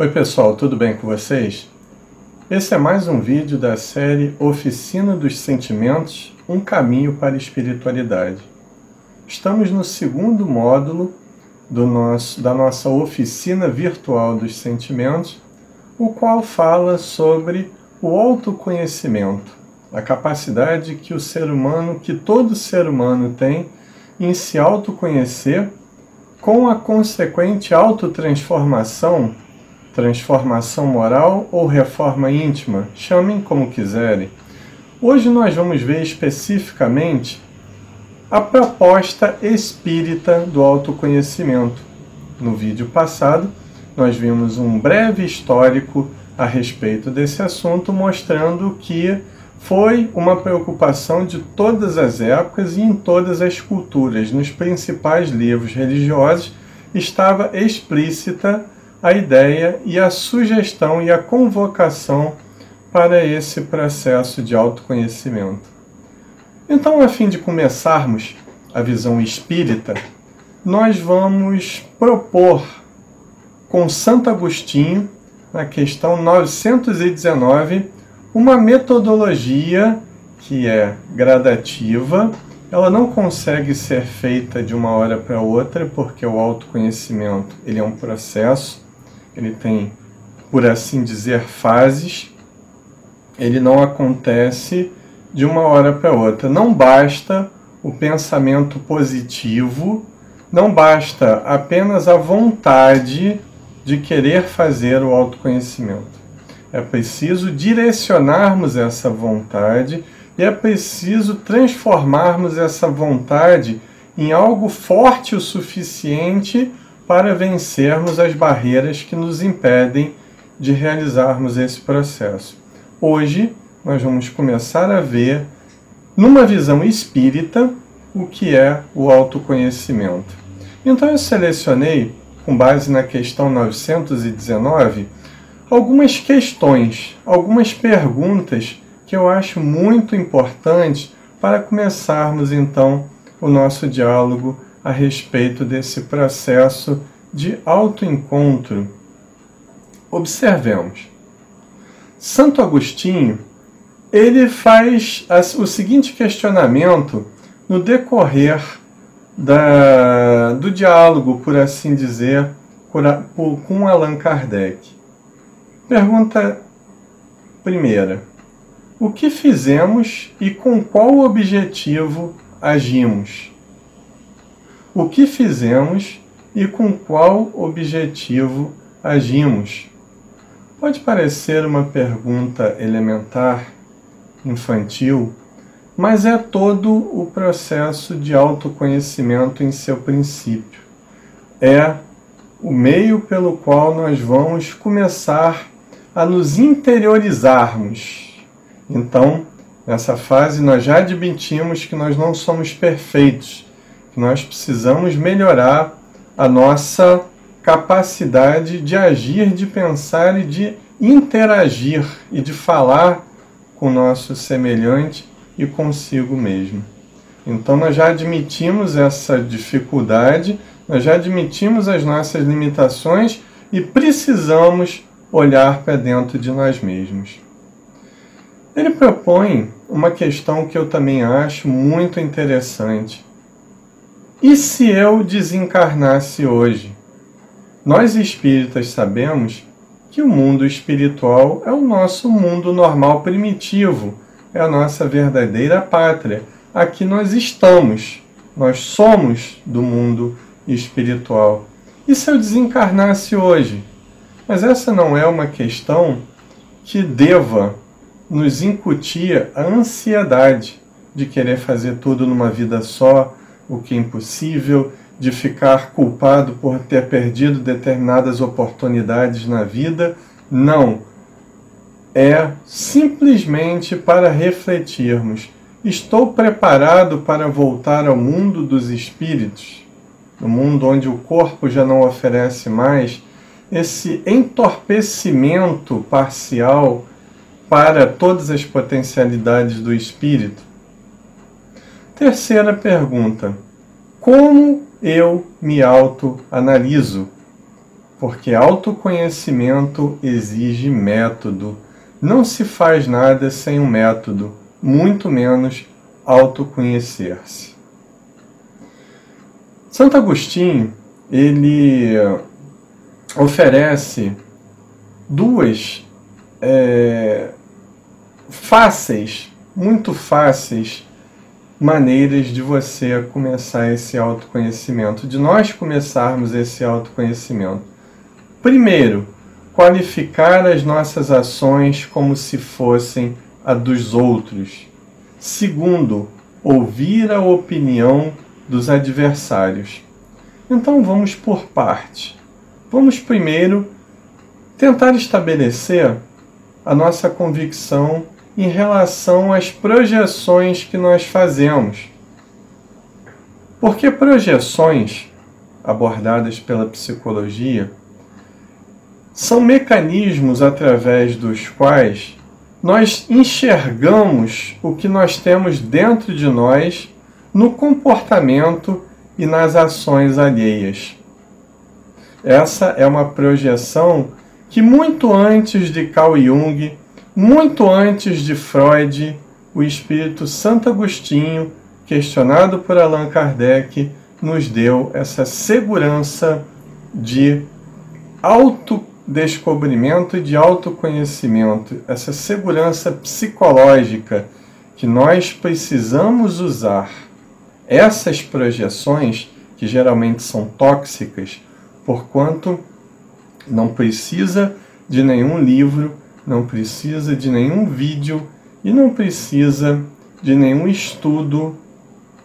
Oi pessoal, tudo bem com vocês? Esse é mais um vídeo da série Oficina dos Sentimentos, um caminho para a espiritualidade. Estamos no segundo módulo da nossa oficina virtual dos sentimentos, o qual fala sobre o autoconhecimento, a capacidade que todo ser humano tem em se autoconhecer, com a consequente autotransformação, transformação moral ou reforma íntima, chamem como quiserem. Hoje nós vamos ver especificamente a proposta espírita do autoconhecimento. No vídeo passado, nós vimos um breve histórico a respeito desse assunto, mostrando que foi uma preocupação de todas as épocas e em todas as culturas. Nos principais livros religiosos estava explícita a ideia e a sugestão e a convocação para esse processo de autoconhecimento. Então, a fim de começarmos a visão espírita, nós vamos propor com Santo Agostinho, na questão 919, uma metodologia que é gradativa. Ela não consegue ser feita de uma hora para outra, porque o autoconhecimento ele é um processo. Ele tem, por assim dizer, fases. Ele não acontece de uma hora para outra. Não basta o pensamento positivo, não basta apenas a vontade de querer fazer o autoconhecimento. É preciso direcionarmos essa vontade e é preciso transformarmos essa vontade em algo forte o suficiente para vencermos as barreiras que nos impedem de realizarmos esse processo. Hoje, nós vamos começar a ver, numa visão espírita, o que é o autoconhecimento. Então eu selecionei, com base na questão 919, algumas questões, algumas perguntas que eu acho muito importantes para começarmos então o nosso diálogo a respeito desse processo de autoencontro. Observemos. Santo Agostinho, ele faz o seguinte questionamento no decorrer do diálogo, por assim dizer, com Allan Kardec. Pergunta primeira: o que fizemos e com qual objetivo agimos? O que fizemos e com qual objetivo agimos? Pode parecer uma pergunta elementar, infantil, mas é todo o processo de autoconhecimento em seu princípio. É o meio pelo qual nós vamos começar a nos interiorizarmos. Então, nessa fase, nós já admitimos que nós não somos perfeitos, que nós precisamos melhorar a nossa capacidade de agir, de pensar e de interagir e de falar com o nosso semelhante e consigo mesmo. Então nós já admitimos essa dificuldade, nós já admitimos as nossas limitações e precisamos olhar para dentro de nós mesmos. Ele propõe uma questão que eu também acho muito interessante. E se eu desencarnasse hoje? Nós espíritas sabemos que o mundo espiritual é o nosso mundo normal primitivo, é a nossa verdadeira pátria. Aqui nós estamos, nós somos do mundo espiritual. E se eu desencarnasse hoje? Mas essa não é uma questão que deva nos incutir a ansiedade de querer fazer tudo numa vida só, o que é impossível, de ficar culpado por ter perdido determinadas oportunidades na vida. Não. É simplesmente para refletirmos. Estou preparado para voltar ao mundo dos espíritos? No mundo onde o corpo já não oferece mais esse entorpecimento parcial para todas as potencialidades do espírito? Terceira pergunta: como eu me autoanaliso? porque autoconhecimento exige método. Não se faz nada sem um método, muito menos autoconhecer-se. Santo Agostinho, ele oferece duas muito fáceis maneiras de você começar esse autoconhecimento, de nós começarmos esse autoconhecimento. Primeiro, qualificar as nossas ações como se fossem a dos outros. Segundo, ouvir a opinião dos adversários. Então vamos por parte. Vamos primeiro tentar estabelecer a nossa convicção em relação às projeções que nós fazemos. Porque projeções, abordadas pela psicologia, são mecanismos através dos quais nós enxergamos o que nós temos dentro de nós no comportamento e nas ações alheias. Essa é uma projeção que muito antes de Carl Jung, muito antes de Freud, o espírito Santo Agostinho, questionado por Allan Kardec, nos deu essa segurança de autodescobrimento e de autoconhecimento, essa segurança psicológica que nós precisamos usar. Essas projeções, que geralmente são tóxicas, porquanto não precisa de nenhum livro, não precisa de nenhum vídeo e não precisa de nenhum estudo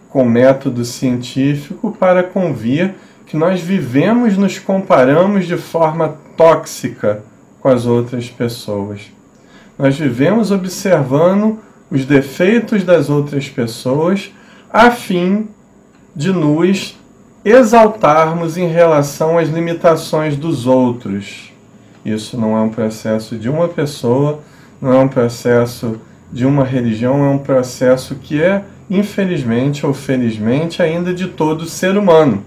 com método científico para convir que nós vivemos, nos comparamos de forma tóxica com as outras pessoas. Nós vivemos observando os defeitos das outras pessoas a fim de nos exaltarmos em relação às limitações dos outros. Isso não é um processo de uma pessoa, não é um processo de uma religião, é um processo que é, infelizmente ou felizmente, ainda de todo ser humano.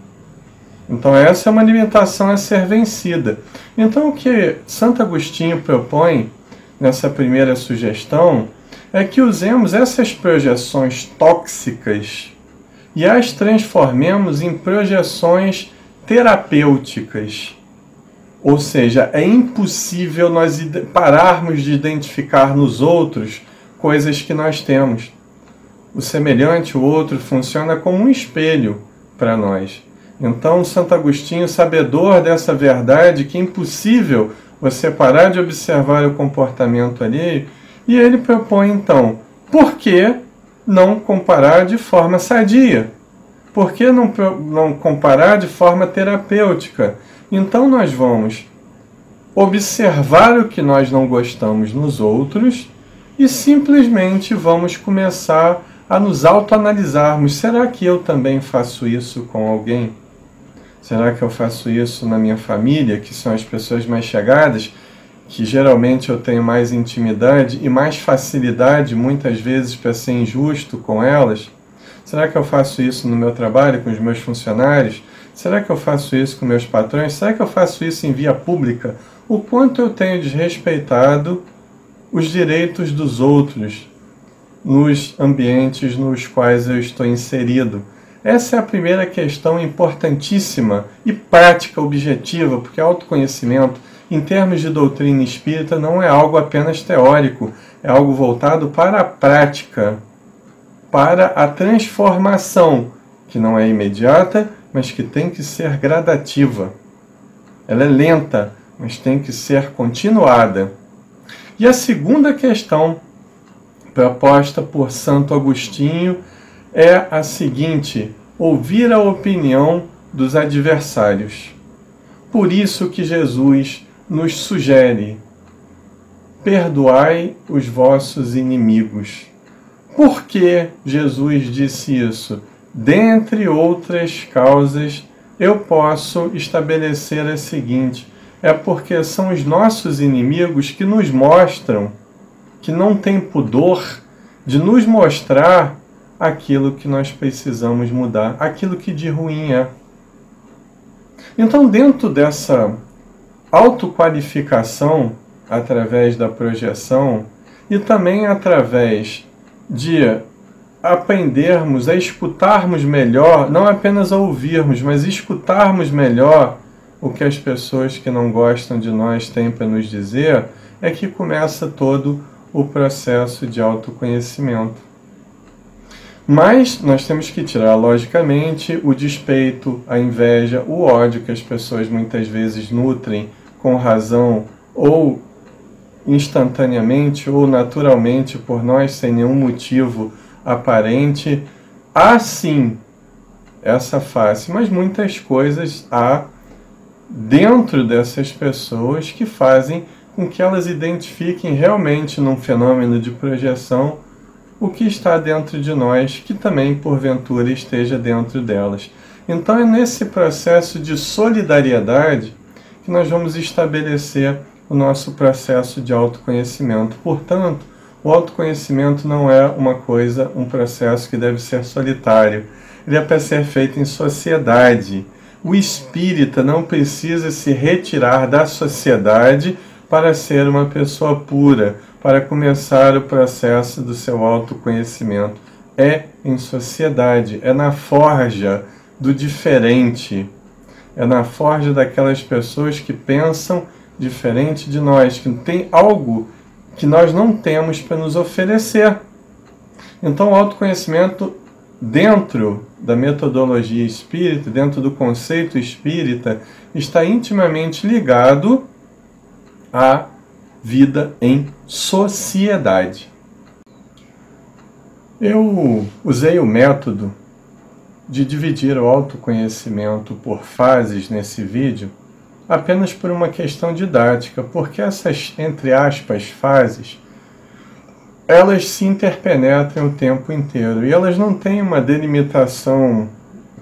Então essa é uma limitação a ser vencida. Então o que Santo Agostinho propõe nessa primeira sugestão é que usemos essas projeções tóxicas e as transformemos em projeções terapêuticas. Ou seja, é impossível nós pararmos de identificar nos outros coisas que nós temos. O semelhante, o outro, funciona como um espelho para nós. Então, Santo Agostinho, sabedor dessa verdade, que é impossível você parar de observar o comportamento alheio, e ele propõe, então, por que não comparar de forma sadia? Por que não comparar de forma terapêutica? Então nós vamos observar o que nós não gostamos nos outros e simplesmente vamos começar a nos autoanalisarmos. Será que eu também faço isso com alguém? Será que eu faço isso na minha família, que são as pessoas mais chegadas, que geralmente eu tenho mais intimidade e mais facilidade, muitas vezes, para ser injusto com elas? Será que eu faço isso no meu trabalho, com os meus funcionários? Será que eu faço isso com meus patrões? Será que eu faço isso em via pública? O quanto eu tenho desrespeitado os direitos dos outros nos ambientes nos quais eu estou inserido? Essa é a primeira questão importantíssima e prática, objetiva, porque autoconhecimento, em termos de doutrina espírita, não é algo apenas teórico, é algo voltado para a prática, para a transformação, que não é imediata, mas que tem que ser gradativa. Ela é lenta, mas tem que ser continuada. E a segunda questão proposta por Santo Agostinho é a seguinte: ouvir a opinião dos adversários. Por isso que Jesus nos sugere: perdoai os vossos inimigos. Por que Jesus disse isso? Dentre outras causas, eu posso estabelecer a seguinte: é porque são os nossos inimigos que nos mostram, que não têm pudor de nos mostrar aquilo que nós precisamos mudar, aquilo que de ruim é. Então, dentro dessa autoqualificação através da projeção e também através de aprendermos a escutarmos melhor, não apenas a ouvirmos, mas escutarmos melhor o que as pessoas que não gostam de nós têm para nos dizer, é que começa todo o processo de autoconhecimento. Mas nós temos que tirar, logicamente, o despeito, a inveja, o ódio que as pessoas muitas vezes nutrem com razão ou instantaneamente ou naturalmente por nós sem nenhum motivo aparente. Há sim essa face, mas muitas coisas há dentro dessas pessoas que fazem com que elas identifiquem realmente num fenômeno de projeção o que está dentro de nós, que também porventura esteja dentro delas. Então é nesse processo de solidariedade que nós vamos estabelecer o nosso processo de autoconhecimento. Portanto, o autoconhecimento não é uma coisa, um processo que deve ser solitário. Ele é para ser feito em sociedade. O espírita não precisa se retirar da sociedade para ser uma pessoa pura, para começar o processo do seu autoconhecimento. É em sociedade, é na forja do diferente, é na forja daquelas pessoas que pensam diferente de nós, que tem algo que nós não temos para nos oferecer. Então o autoconhecimento dentro da metodologia espírita, dentro do conceito espírita, está intimamente ligado à vida em sociedade. Eu usei o método de dividir o autoconhecimento por fases nesse vídeo apenas por uma questão didática, porque essas, entre aspas, fases, elas se interpenetram o tempo inteiro e elas não têm uma delimitação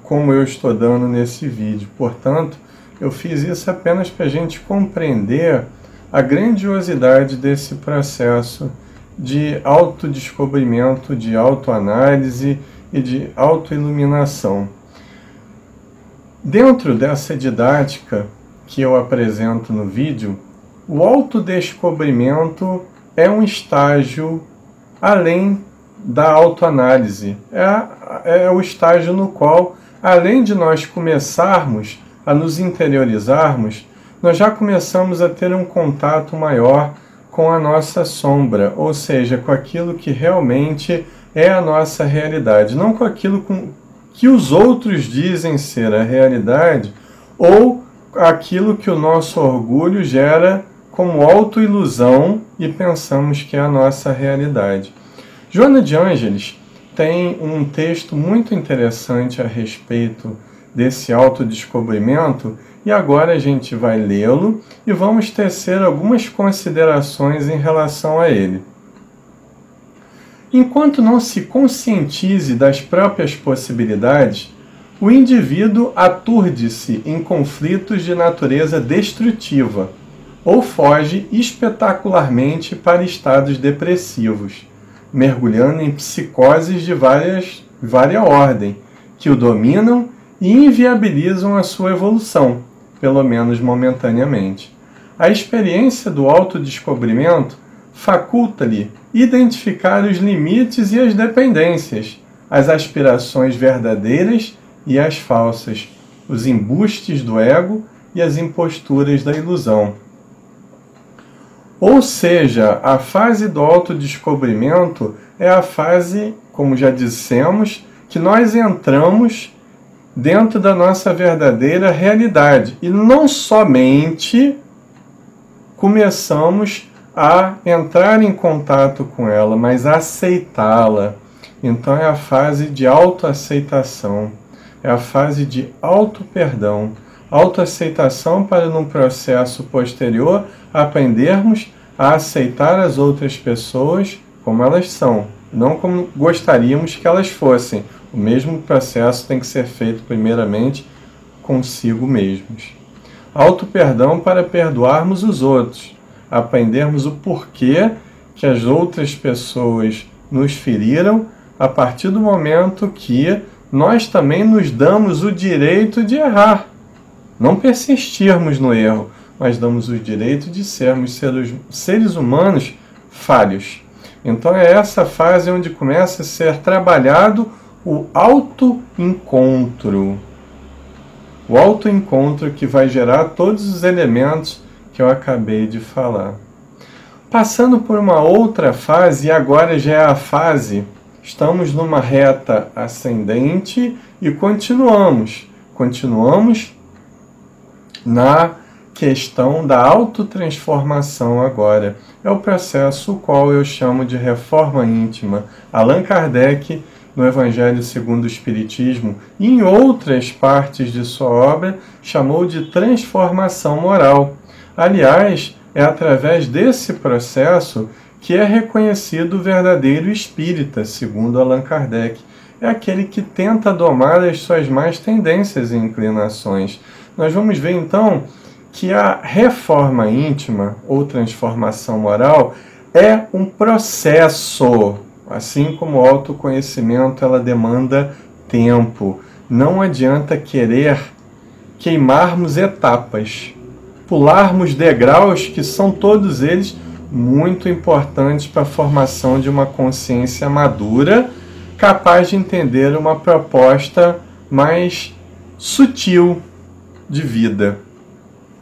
como eu estou dando nesse vídeo. Portanto, eu fiz isso apenas para a gente compreender a grandiosidade desse processo de autodescobrimento, de autoanálise e de autoiluminação. Dentro dessa didática que eu apresento no vídeo, o autodescobrimento é um estágio além da autoanálise. É o estágio no qual, além de nós começarmos a nos interiorizarmos, nós já começamos a ter um contato maior com a nossa sombra, ou seja, com aquilo que realmente é a nossa realidade, não com aquilo que os outros dizem ser a realidade, ou aquilo que o nosso orgulho gera como autoilusão e pensamos que é a nossa realidade. Joana de Ângeles tem um texto muito interessante a respeito desse autodescobrimento e agora a gente vai lê-lo e vamos tecer algumas considerações em relação a ele. Enquanto não se conscientize das próprias possibilidades, o indivíduo aturde-se em conflitos de natureza destrutiva ou foge espetacularmente para estados depressivos, mergulhando em psicoses de várias ordem, que o dominam e inviabilizam a sua evolução, pelo menos momentaneamente. A experiência do autodescobrimento faculta-lhe identificar os limites e as dependências, as aspirações verdadeiras e as falsas, os embustes do ego e as imposturas da ilusão. Ou seja, a fase do autodescobrimento é a fase, como já dissemos, que nós entramos dentro da nossa verdadeira realidade. E não somente começamos a entrar em contato com ela, mas a aceitá-la. Então é a fase de autoaceitação, é a fase de auto-perdão. Autoaceitação para, num processo posterior, aprendermos a aceitar as outras pessoas como elas são, não como gostaríamos que elas fossem. O mesmo processo tem que ser feito primeiramente consigo mesmos. Auto-perdão para perdoarmos os outros, aprendermos o porquê que as outras pessoas nos feriram a partir do momento que nós também nos damos o direito de errar. Não persistirmos no erro, mas damos o direito de sermos seres humanos falhos. Então é essa fase onde começa a ser trabalhado o autoencontro. O autoencontro que vai gerar todos os elementos que eu acabei de falar. Passando por uma outra fase, e agora já é a fase, estamos numa reta ascendente e continuamos na questão da autotransformação agora. É o processo o qual eu chamo de reforma íntima. Allan Kardec, no Evangelho segundo o Espiritismo e em outras partes de sua obra, chamou de transformação moral. Aliás, é através desse processo que é reconhecido o verdadeiro espírita, segundo Allan Kardec. É aquele que tenta domar as suas más tendências e inclinações. Nós vamos ver então que a reforma íntima ou transformação moral é um processo. Assim como o autoconhecimento, ela demanda tempo. Não adianta querer queimarmos etapas, pularmos degraus que são todos eles muito importantes para a formação de uma consciência madura, capaz de entender uma proposta mais sutil de vida.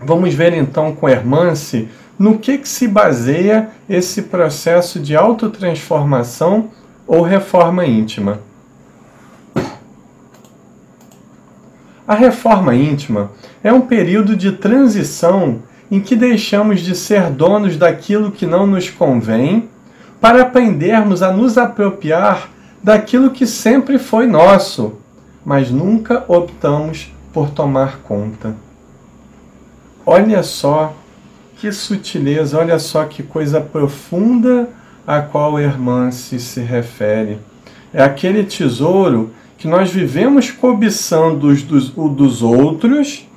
Vamos ver então com Hermance no que se baseia esse processo de autotransformação ou reforma íntima. A reforma íntima é um período de transição em que deixamos de ser donos daquilo que não nos convém para aprendermos a nos apropriar daquilo que sempre foi nosso, mas nunca optamos por tomar conta. Olha só que sutileza, olha só que coisa profunda a qual Hermance se refere. É aquele tesouro que nós vivemos cobiçando dos outros,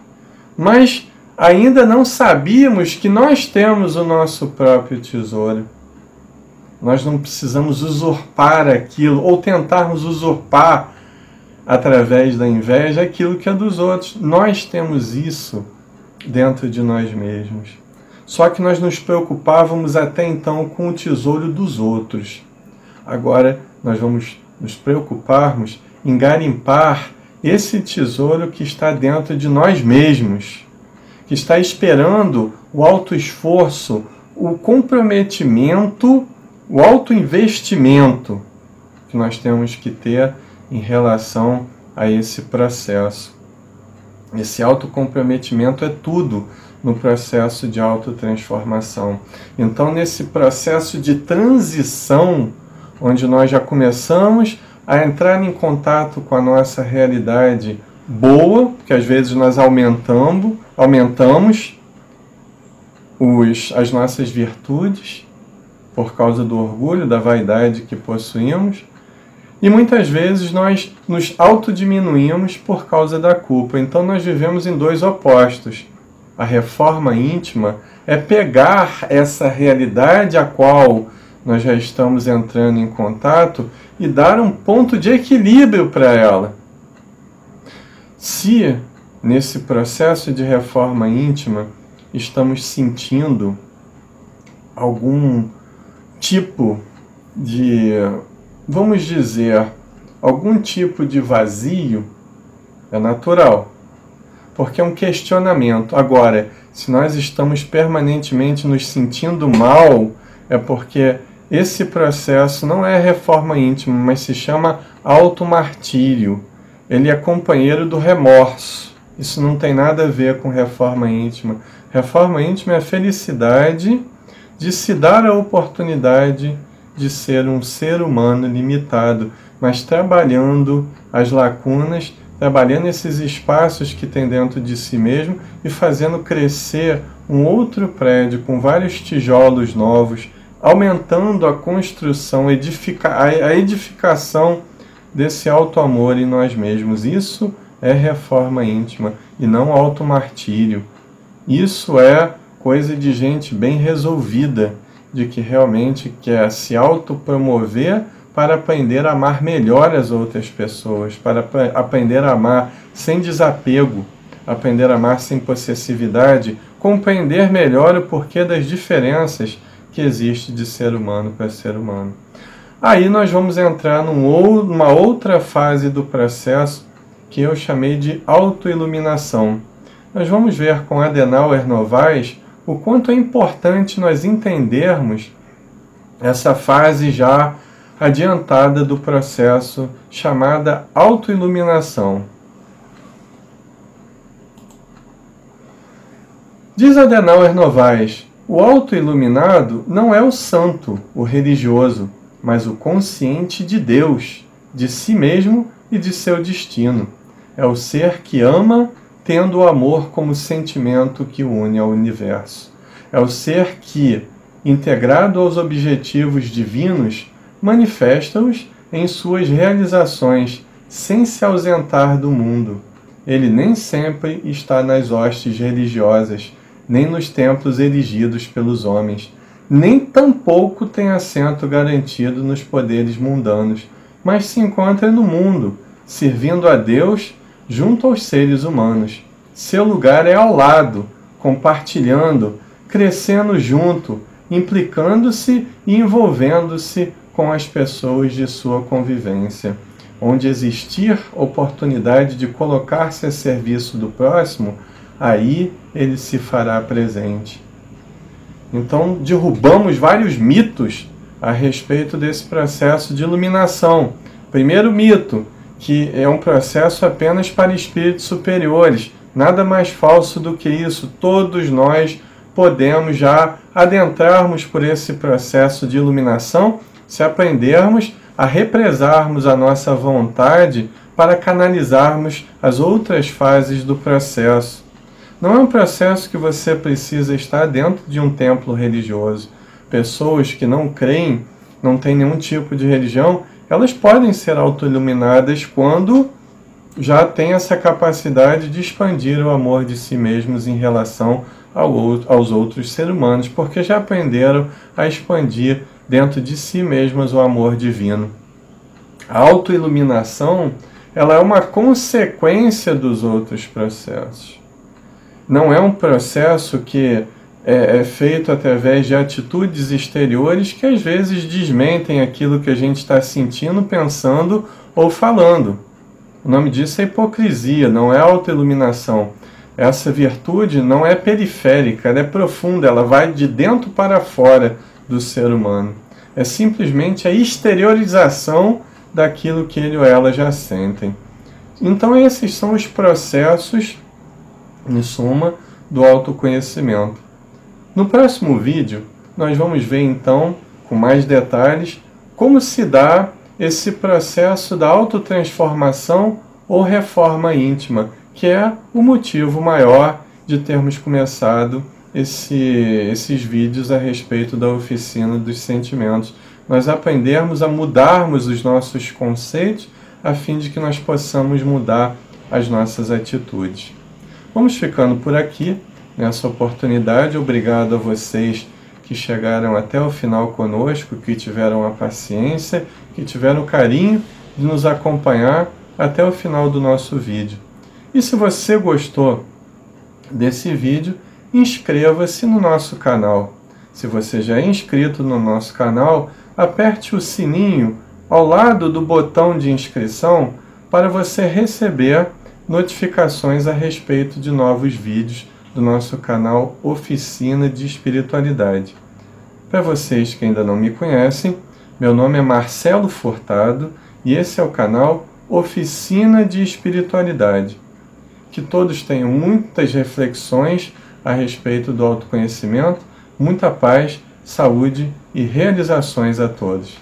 mas ainda não sabíamos que nós temos o nosso próprio tesouro. Nós não precisamos usurpar aquilo, ou tentarmos usurpar através da inveja aquilo que é dos outros. Nós temos isso dentro de nós mesmos. Só que nós nos preocupávamos até então com o tesouro dos outros. Agora nós vamos nos preocuparmos em garimpar esse tesouro que está dentro de nós mesmos, que está esperando o autoesforço, o comprometimento, o autoinvestimento que nós temos que ter em relação a esse processo. Esse autocomprometimento é tudo no processo de autotransformação. Então, nesse processo de transição, onde nós já começamos a entrar em contato com a nossa realidade boa, porque às vezes nós aumentamos as nossas virtudes por causa do orgulho, da vaidade que possuímos, e muitas vezes nós nos autodiminuímos por causa da culpa. Então nós vivemos em dois opostos. A reforma íntima é pegar essa realidade a qual nós já estamos entrando em contato e dar um ponto de equilíbrio para ela. Se nesse processo de reforma íntima estamos sentindo algum tipo de, vamos dizer, algum tipo de vazio, é natural, porque é um questionamento. Agora, se nós estamos permanentemente nos sentindo mal, é porque esse processo não é reforma íntima, mas se chama automartírio. Ele é companheiro do remorso. Isso não tem nada a ver com reforma íntima. Reforma íntima é a felicidade de se dar a oportunidade de ser um ser humano limitado, mas trabalhando as lacunas, trabalhando esses espaços que tem dentro de si mesmo e fazendo crescer um outro prédio com vários tijolos novos, aumentando a construção, a edificação desse auto-amor em nós mesmos. Isso é reforma íntima e não automartírio. Isso é coisa de gente bem resolvida, de que realmente quer se autopromover para aprender a amar melhor as outras pessoas, para aprender a amar sem desapego, aprender a amar sem possessividade, compreender melhor o porquê das diferenças que existe de ser humano para ser humano. Aí nós vamos entrar numa outra fase do processo que eu chamei de autoiluminação. Nós vamos ver com Adenauer Novaes o quanto é importante nós entendermos essa fase já adiantada do processo chamada autoiluminação. Diz Adenauer Novaes, o autoiluminado não é o santo, o religioso, mas o consciente de Deus, de si mesmo e de seu destino. É o ser que ama, tendo o amor como sentimento que une ao universo. É o ser que, integrado aos objetivos divinos, manifesta-os em suas realizações, sem se ausentar do mundo. Ele nem sempre está nas hostes religiosas, nem nos templos erigidos pelos homens, nem tampouco tem assento garantido nos poderes mundanos, mas se encontra no mundo, servindo a Deus junto aos seres humanos. Seu lugar é ao lado, compartilhando, crescendo junto, implicando-se e envolvendo-se com as pessoas de sua convivência. Onde existir oportunidade de colocar-se a serviço do próximo, aí ele se fará presente. Então, derrubamos vários mitos a respeito desse processo de iluminação. Primeiro mito, que é um processo apenas para espíritos superiores. Nada mais falso do que isso. Todos nós podemos já adentrarmos por esse processo de iluminação se aprendermos a represarmos a nossa vontade para canalizarmos as outras fases do processo. Não é um processo que você precisa estar dentro de um templo religioso. Pessoas que não creem, não têm nenhum tipo de religião, elas podem ser autoiluminadas quando já têm essa capacidade de expandir o amor de si mesmos em relação aos outros seres humanos, porque já aprenderam a expandir dentro de si mesmas o amor divino. A autoiluminação, ela é uma consequência dos outros processos. Não é um processo que é feito através de atitudes exteriores que às vezes desmentem aquilo que a gente está sentindo, pensando ou falando. O nome disso é hipocrisia, não é autoiluminação. Essa virtude não é periférica, ela é profunda, ela vai de dentro para fora do ser humano. É simplesmente a exteriorização daquilo que ele ou ela já sentem. Então esses são os processos, em suma, do autoconhecimento. No próximo vídeo, nós vamos ver então, com mais detalhes, como se dá esse processo da autotransformação ou reforma íntima, que é o motivo maior de termos começado esses vídeos a respeito da oficina dos sentimentos. Nós aprendermos a mudarmos os nossos conceitos a fim de que nós possamos mudar as nossas atitudes. Vamos ficando por aqui nessa oportunidade. Obrigado a vocês que chegaram até o final conosco, que tiveram a paciência, que tiveram o carinho de nos acompanhar até o final do nosso vídeo. E se você gostou desse vídeo, inscreva-se no nosso canal. Se você já é inscrito no nosso canal, aperte o sininho ao lado do botão de inscrição para você receber notificações a respeito de novos vídeos do nosso canal Oficina de Espiritualidade. Para vocês que ainda não me conhecem, meu nome é Marcelo Furtado e esse é o canal Oficina de Espiritualidade. Que todos tenham muitas reflexões a respeito do autoconhecimento, muita paz, saúde e realizações a todos.